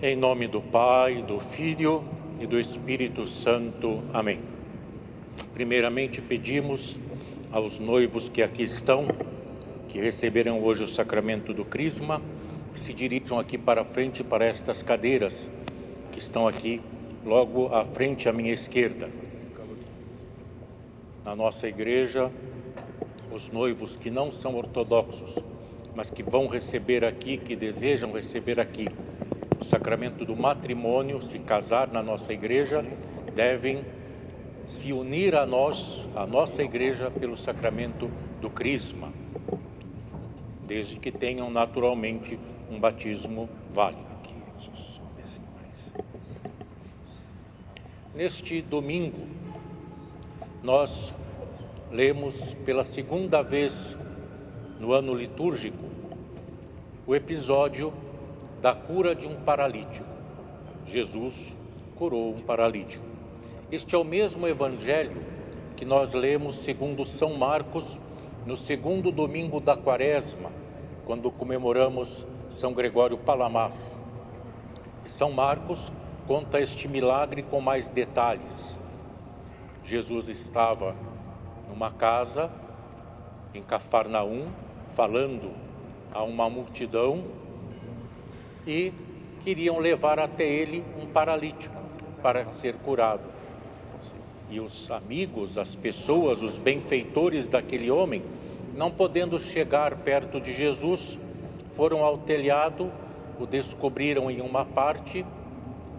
Em nome do Pai, do Filho e do Espírito Santo. Amém. Primeiramente pedimos aos noivos que aqui estão, que receberão hoje o sacramento do Crisma, que se dirijam aqui para frente, para estas cadeiras que estão aqui logo à frente à minha esquerda. Na nossa igreja, os noivos que não são ortodoxos, mas que vão receber aqui, que desejam receber aqui o sacramento do matrimônio, se casar na nossa igreja, devem se unir a nós, a nossa igreja, pelo sacramento do Crisma, desde que tenham naturalmente um batismo válido. Neste domingo, nós lemos pela segunda vez no ano litúrgico o episódio da cura de um paralítico. Jesus curou um paralítico. Este é o mesmo evangelho que nós lemos segundo São Marcos no segundo domingo da Quaresma, quando comemoramos São Gregório Palamás. E São Marcos conta este milagre com mais detalhes. Jesus estava numa casa em Cafarnaum, falando a uma multidão, e queriam levar até ele um paralítico para ser curado. E os amigos, as pessoas, os benfeitores daquele homem, não podendo chegar perto de Jesus, foram ao telhado, o descobriram em uma parte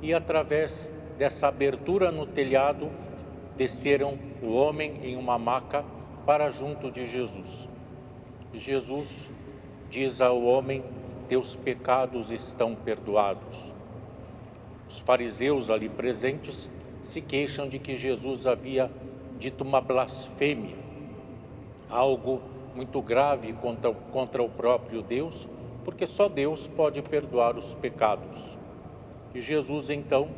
e, através dessa abertura no telhado, desceram o homem em uma maca para junto de Jesus. E Jesus diz ao homem: teus pecados estão perdoados. Os fariseus ali presentes se queixam de que Jesus havia dito uma blasfêmia, algo muito grave contra o próprio Deus, porque só Deus pode perdoar os pecados. E Jesus então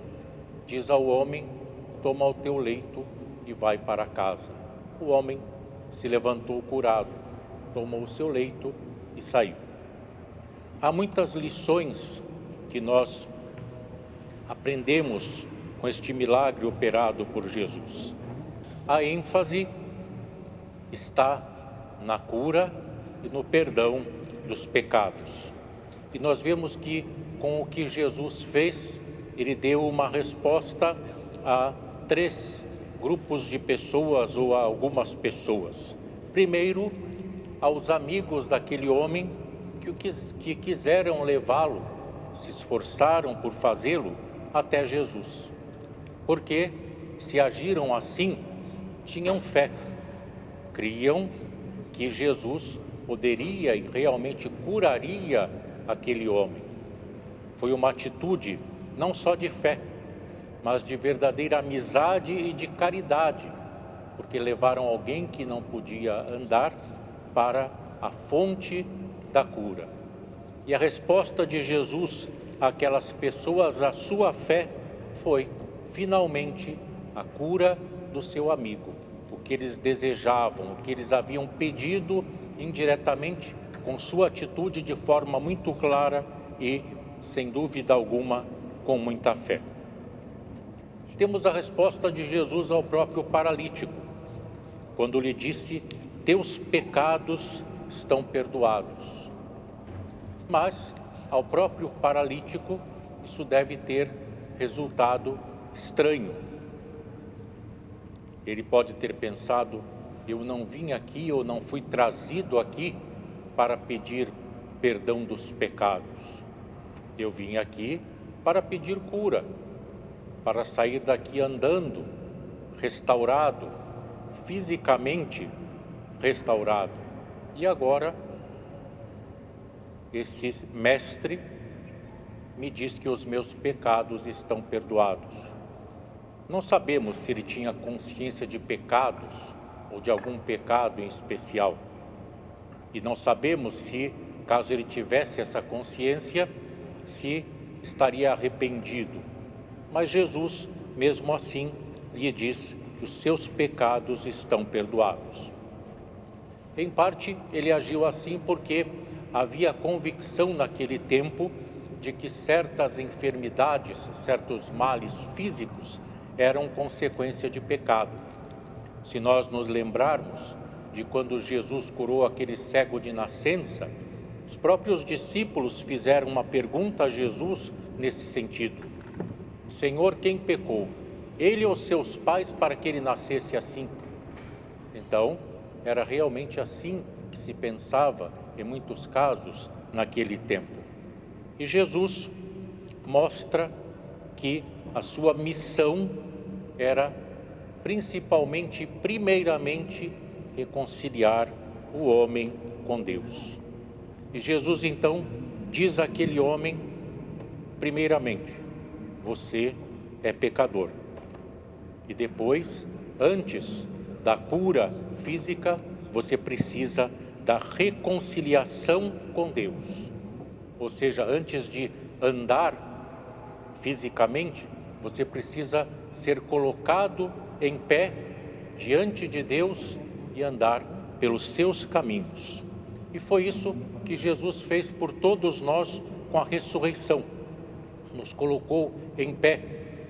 diz ao homem: toma o teu leito e vai para casa. O homem se levantou curado, tomou o seu leito e saiu. Há muitas lições que nós aprendemos com este milagre operado por Jesus. A ênfase está na cura e no perdão dos pecados. E nós vemos que com o que Jesus fez, ele deu uma resposta a 3 grupos de pessoas ou a algumas pessoas. Primeiro, aos amigos daquele homem que quiseram levá-lo, se esforçaram por fazê-lo até Jesus. Porque se agiram assim, tinham fé, criam que Jesus poderia e realmente curaria aquele homem. Foi uma atitude não só de fé, mas de verdadeira amizade e de caridade, porque levaram alguém que não podia andar para a fonte da cura. E a resposta de Jesus àquelas pessoas, a sua fé, foi finalmente a cura do seu amigo. O que eles desejavam, o que eles haviam pedido indiretamente, com sua atitude de forma muito clara e, sem dúvida alguma, com muita fé. Temos a resposta de Jesus ao próprio paralítico, quando lhe disse: teus pecados estão perdoados. Mas ao próprio paralítico isso deve ter resultado estranho. Ele pode ter pensado: eu não vim aqui, eu não fui trazido aqui para pedir perdão dos pecados. Eu vim aqui para pedir cura, para sair daqui andando, restaurado, fisicamente restaurado. E agora esse mestre me diz que os meus pecados estão perdoados. Não sabemos se ele tinha consciência de pecados ou de algum pecado em especial. E não sabemos se, caso ele tivesse essa consciência, se estaria arrependido. Mas Jesus, mesmo assim, lhe diz: os seus pecados estão perdoados. Em parte, ele agiu assim porque havia convicção naquele tempo de que certas enfermidades, certos males físicos eram consequência de pecado. Se nós nos lembrarmos de quando Jesus curou aquele cego de nascença, os próprios discípulos fizeram uma pergunta a Jesus nesse sentido: Senhor, quem pecou, ele ou seus pais, para que ele nascesse assim? Então, era realmente assim que se pensava em muitos casos naquele tempo. E Jesus mostra que a sua missão era principalmente, primeiramente, reconciliar o homem com Deus. E Jesus então diz àquele homem, primeiramente, você é pecador. E depois, antes da cura física, você precisa da reconciliação com Deus. Ou seja, antes de andar fisicamente, você precisa ser colocado em pé diante de Deus e andar pelos seus caminhos. E foi isso que Jesus fez por todos nós com a ressurreição. Nos colocou em pé,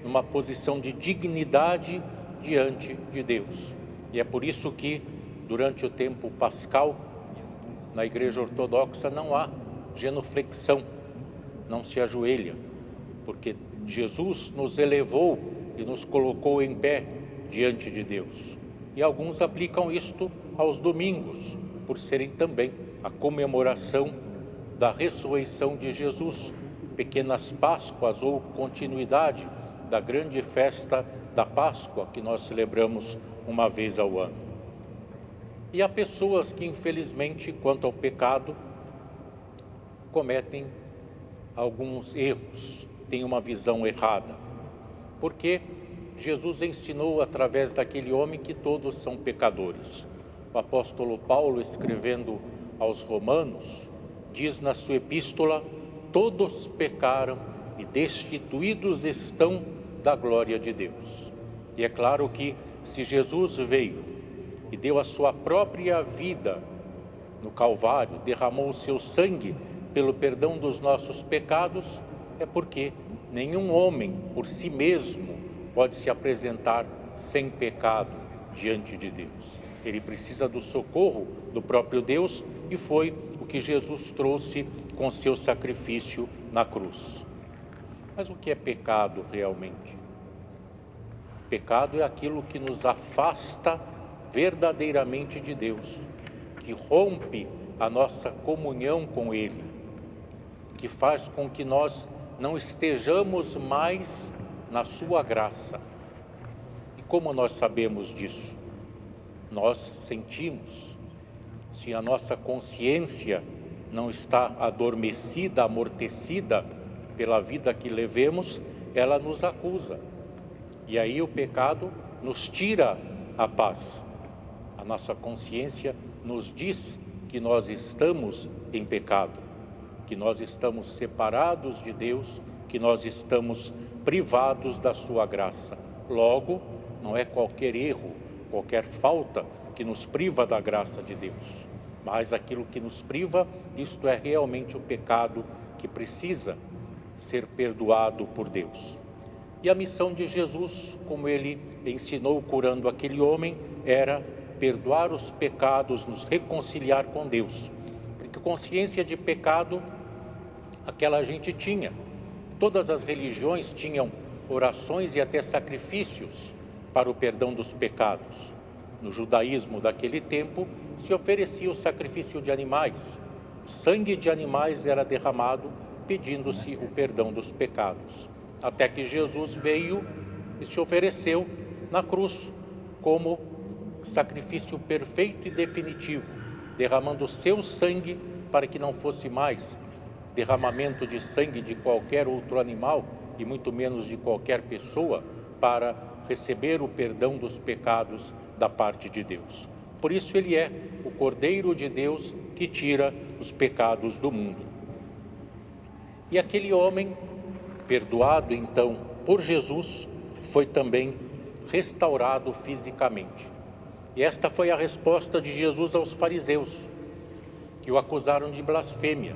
numa posição de dignidade diante de Deus. E é por isso que, durante o tempo pascal, na Igreja Ortodoxa não há genuflexão, não se ajoelha, porque Jesus nos elevou e nos colocou em pé diante de Deus. E alguns aplicam isto aos domingos, por serem também a comemoração da ressurreição de Jesus, pequenas Páscoas ou continuidade da grande festa da Páscoa que nós celebramos uma vez ao ano. E há pessoas que, infelizmente, quanto ao pecado, cometem alguns erros, têm uma visão errada, porque Jesus ensinou através daquele homem que todos são pecadores. O apóstolo Paulo, escrevendo aos Romanos, diz na sua epístola: todos pecaram e destituídos estão da glória de Deus. E é claro que se Jesus veio e deu a sua própria vida no Calvário, derramou o seu sangue pelo perdão dos nossos pecados, é porque nenhum homem por si mesmo pode se apresentar sem pecado diante de Deus. Ele precisa do socorro do próprio Deus, e foi o que Jesus trouxe com seu sacrifício na cruz. Mas o que é pecado realmente? Pecado é aquilo que nos afasta verdadeiramente de Deus, que rompe a nossa comunhão com Ele, que faz com que nós não estejamos mais na sua graça. E como nós sabemos disso? Nós sentimos. Se a nossa consciência não está adormecida, amortecida pela vida que levemos, ela nos acusa. E aí o pecado nos tira a paz. A nossa consciência nos diz que nós estamos em pecado, que nós estamos separados de Deus, que nós estamos privados da sua graça. Logo, não é qualquer erro, qualquer falta que nos priva da graça de Deus, mas aquilo que nos priva, isto é realmente o pecado que precisa ser perdoado por Deus. E a missão de Jesus, como ele ensinou curando aquele homem, era perdoar os pecados, nos reconciliar com Deus. Porque consciência de pecado aquela gente tinha. Todas as religiões tinham orações e até sacrifícios para o perdão dos pecados. No judaísmo daquele tempo se oferecia o sacrifício de animais. O sangue de animais era derramado pedindo-se o perdão dos pecados. Até que Jesus veio e se ofereceu na cruz como sacrifício perfeito e definitivo, derramando o seu sangue para que não fosse mais derramamento de sangue de qualquer outro animal e muito menos de qualquer pessoa, para receber o perdão dos pecados da parte de Deus. Por isso ele é o Cordeiro de Deus que tira os pecados do mundo. E aquele homem, perdoado então por Jesus, foi também restaurado fisicamente. E esta foi a resposta de Jesus aos fariseus, que o acusaram de blasfêmia.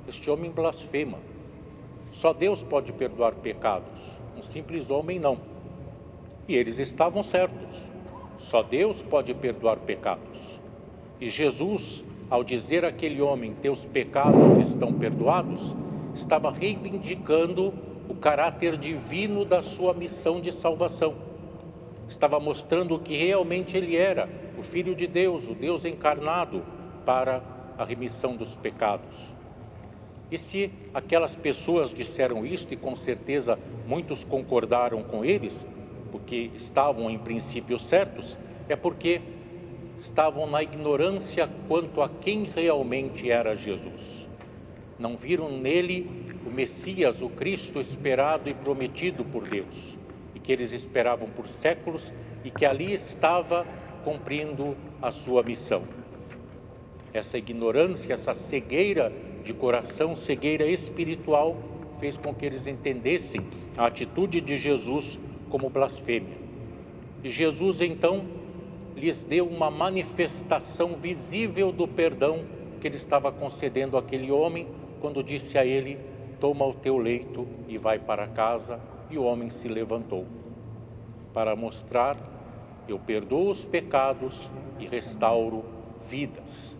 Este homem blasfema, Só Deus pode perdoar pecados, um simples homem não. E eles estavam certos. Só Deus pode perdoar pecados. E Jesus, ao dizer àquele homem, teus pecados estão perdoados, estava reivindicando o caráter divino da sua missão de salvação. Estava mostrando o que realmente ele era, o Filho de Deus, o Deus encarnado para a remissão dos pecados. E se aquelas pessoas disseram isto, e com certeza muitos concordaram com eles, porque estavam em princípio certos, é porque estavam na ignorância quanto a quem realmente era Jesus. Não viram nele o Messias, o Cristo esperado e prometido por Deus, e que eles esperavam por séculos, e que ali estava cumprindo a sua missão. Essa ignorância, essa cegueira de coração, cegueira espiritual, fez com que eles entendessem a atitude de Jesus como blasfêmia. E Jesus então lhes deu uma manifestação visível do perdão que ele estava concedendo àquele homem, quando disse a ele, toma o teu leito e vai para casa. E o homem se levantou, para mostrar, eu perdoo os pecados e restauro vidas.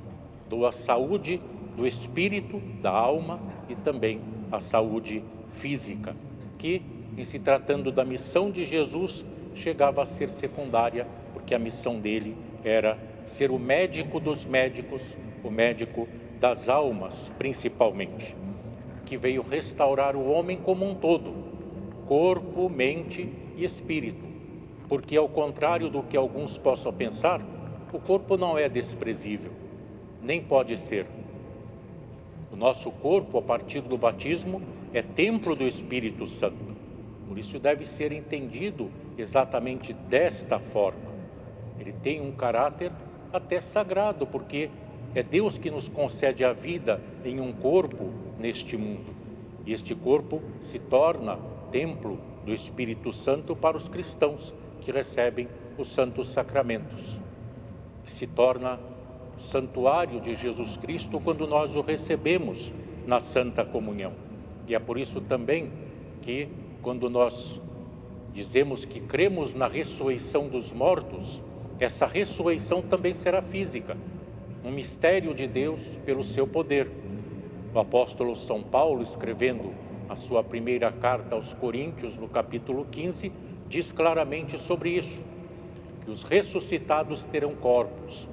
Dou a saúde do espírito, da alma e também a saúde física, que, em se tratando da missão de Jesus, chegava a ser secundária, porque a missão dele era ser o médico dos médicos, o médico das almas principalmente, que veio restaurar o homem como um todo, corpo, mente e espírito, porque ao contrário do que alguns possam pensar, o corpo não é desprezível, nem pode ser. O nosso corpo, a partir do batismo, é templo do Espírito Santo. Por isso deve ser entendido exatamente desta forma. Ele tem um caráter até sagrado, porque é Deus que nos concede a vida em um corpo neste mundo. E este corpo se torna templo do Espírito Santo para os cristãos que recebem os santos sacramentos. Se torna santuário de Jesus Cristo quando nós o recebemos na Santa Comunhão. E é por isso também que quando nós dizemos que cremos na ressurreição dos mortos, essa ressurreição também será física, um mistério de Deus pelo seu poder. O apóstolo São Paulo, escrevendo a sua primeira carta aos Coríntios, no capítulo 15, diz claramente sobre isso, que os ressuscitados terão corpos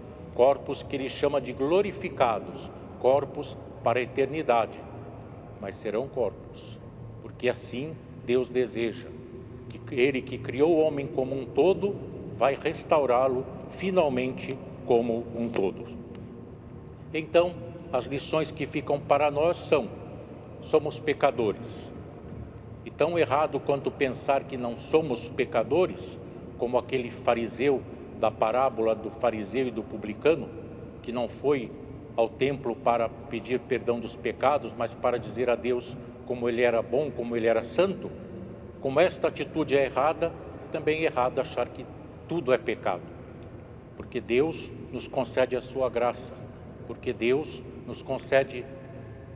que ele chama de glorificados, corpos para a eternidade, mas serão corpos, porque assim Deus deseja, que ele que criou o homem como um todo, vai restaurá-lo finalmente como um todo. Então, as lições que ficam para nós são, somos pecadores, e tão errado quanto pensar que não somos pecadores, como aquele fariseu da parábola do fariseu e do publicano, que não foi ao templo para pedir perdão dos pecados, mas para dizer a Deus como ele era bom, como ele era santo. Como esta atitude é errada, também é errado achar que tudo é pecado, porque Deus nos concede a sua graça, porque Deus nos concede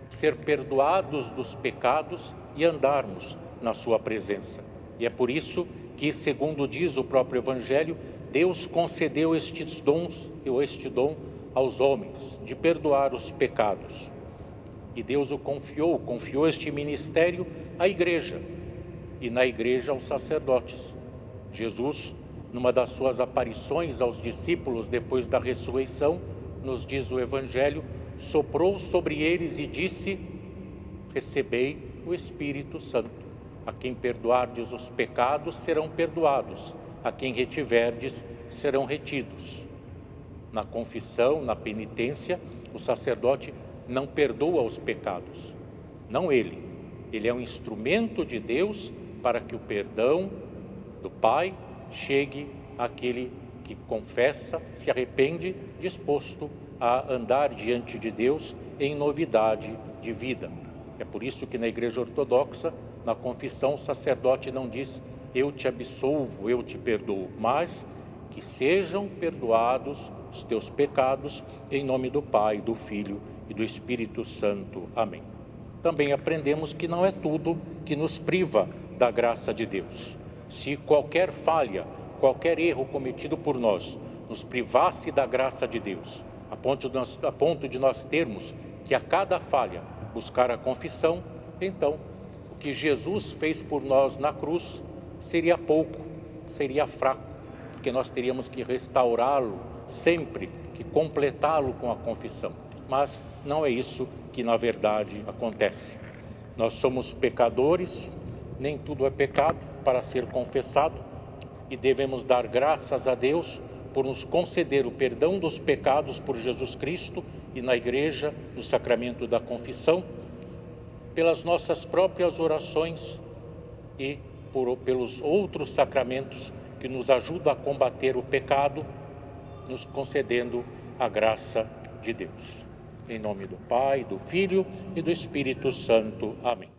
ser perdoados dos pecados e andarmos na sua presença. E é por isso que, segundo diz o próprio Evangelho, Deus concedeu este dom aos homens, de perdoar os pecados. E Deus o confiou este ministério à igreja, e na igreja aos sacerdotes. Jesus, numa das suas aparições aos discípulos depois da ressurreição, nos diz o Evangelho, soprou sobre eles e disse, recebei o Espírito Santo. A quem perdoardes os pecados serão perdoados, a quem retiverdes serão retidos. Na confissão, na penitência, o sacerdote não perdoa os pecados, não ele. Ele é um instrumento de Deus para que o perdão do Pai chegue àquele que confessa, se arrepende, disposto a andar diante de Deus em novidade de vida. É por isso que na Igreja Ortodoxa, na confissão, o sacerdote não diz eu te absolvo, eu te perdoo, mas que sejam perdoados os teus pecados, em nome do Pai, do Filho e do Espírito Santo. Amém. também aprendemos que não é tudo que nos priva da graça de Deus. Se qualquer falha, qualquer erro cometido por nós nos privasse da graça de Deus, a ponto de nós termos que a cada falha buscar a confissão, então o que Jesus fez por nós na cruz seria pouco, seria fraco, porque nós teríamos que restaurá-lo sempre, que completá-lo com a confissão. Mas não é isso que na verdade acontece. Nós somos pecadores, nem tudo é pecado para ser confessado, e devemos dar graças a Deus por nos conceder o perdão dos pecados por Jesus Cristo e na igreja, no sacramento da confissão, pelas nossas próprias orações e pelos outros sacramentos que nos ajudam a combater o pecado, nos concedendo a graça de Deus. Em nome do Pai, do Filho e do Espírito Santo. Amém.